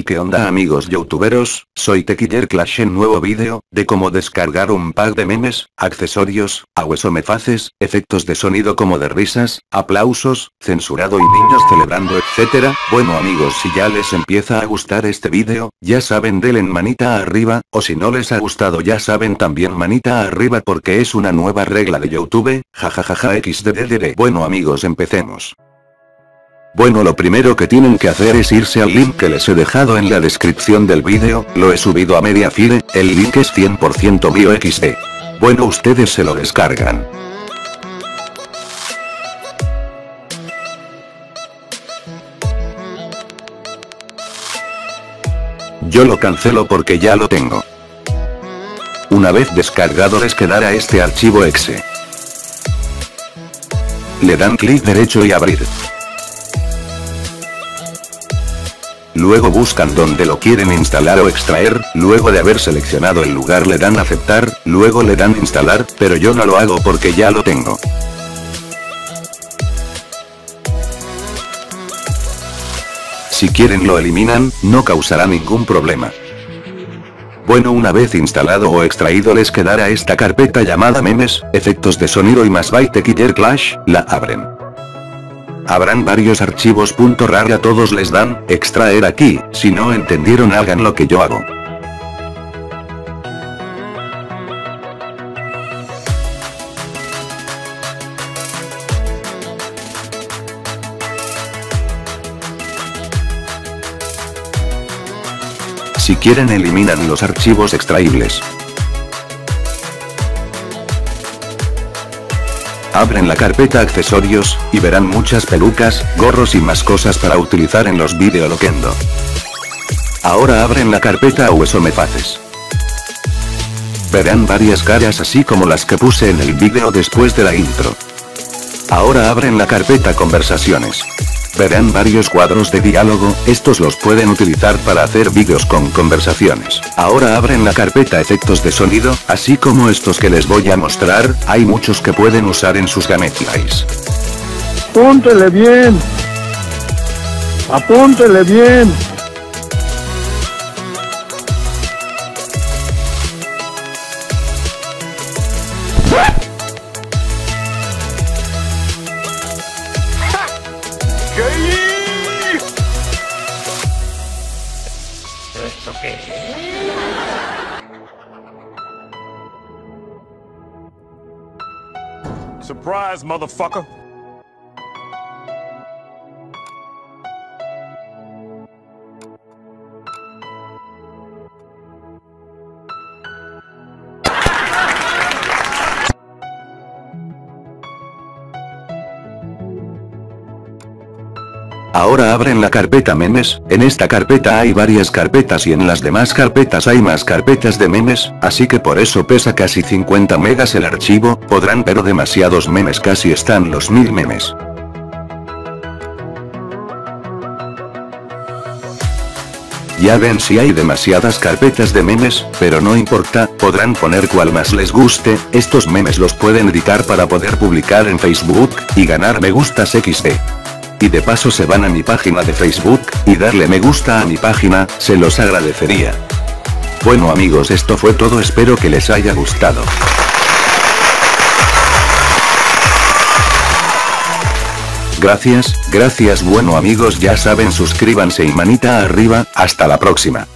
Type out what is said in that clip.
¿Qué onda amigos youtuberos? Soy TeQuillerClash en nuevo vídeo, de cómo descargar un pack de memes, accesorios, ahuesomefaces, efectos de sonido como de risas, aplausos, censurado y niños celebrando etc. Bueno amigos, si ya les empieza a gustar este vídeo, ya saben denle manita arriba, o si no les ha gustado ya saben también manita arriba porque es una nueva regla de YouTube, jajajaja xddd. Bueno amigos empecemos. Bueno, lo primero que tienen que hacer es irse al link que les he dejado en la descripción del vídeo, lo he subido a Mediafire, el link es 100% mío xd. Bueno, ustedes se lo descargan. Yo lo cancelo porque ya lo tengo. Una vez descargado les quedará este archivo exe. Le dan clic derecho y abrir. Luego buscan donde lo quieren instalar o extraer, luego de haber seleccionado el lugar le dan aceptar, luego le dan instalar, pero yo no lo hago porque ya lo tengo. Si quieren lo eliminan, no causará ningún problema. Bueno, una vez instalado o extraído les quedará esta carpeta llamada memes, efectos de sonido y más by TeQuillerClash, la abren. Habrán varios archivos .rar, a todos les dan extraer aquí, si no entendieron hagan lo que yo hago. Si quieren eliminan los archivos extraíbles. Abren la carpeta accesorios, y verán muchas pelucas, gorros y más cosas para utilizar en los vídeos Loquendo. Ahora abren la carpeta ahuesomefaces. Verán varias caras así como las que puse en el vídeo después de la intro. Ahora abren la carpeta conversaciones. Verán varios cuadros de diálogo, estos los pueden utilizar para hacer vídeos con conversaciones. Ahora abren la carpeta efectos de sonido, así como estos que les voy a mostrar, hay muchos que pueden usar en sus gameplays. Apúntele bien. Apúntele bien. ¿Esto qué es? Surprise, motherfucker. Ahora abren la carpeta memes, en esta carpeta hay varias carpetas y en las demás carpetas hay más carpetas de memes, así que por eso pesa casi 50 megas el archivo, podrán ver demasiados memes, casi están los 1000 memes. Ya ven si hay demasiadas carpetas de memes, pero no importa, podrán poner cual más les guste, estos memes los pueden editar para poder publicar en Facebook, y ganar me gustas xd. Y de paso se van a mi página de Facebook, y darle me gusta a mi página, se los agradecería. Bueno amigos, esto fue todo, espero que les haya gustado. Gracias, bueno amigos ya saben suscríbanse y manita arriba, hasta la próxima.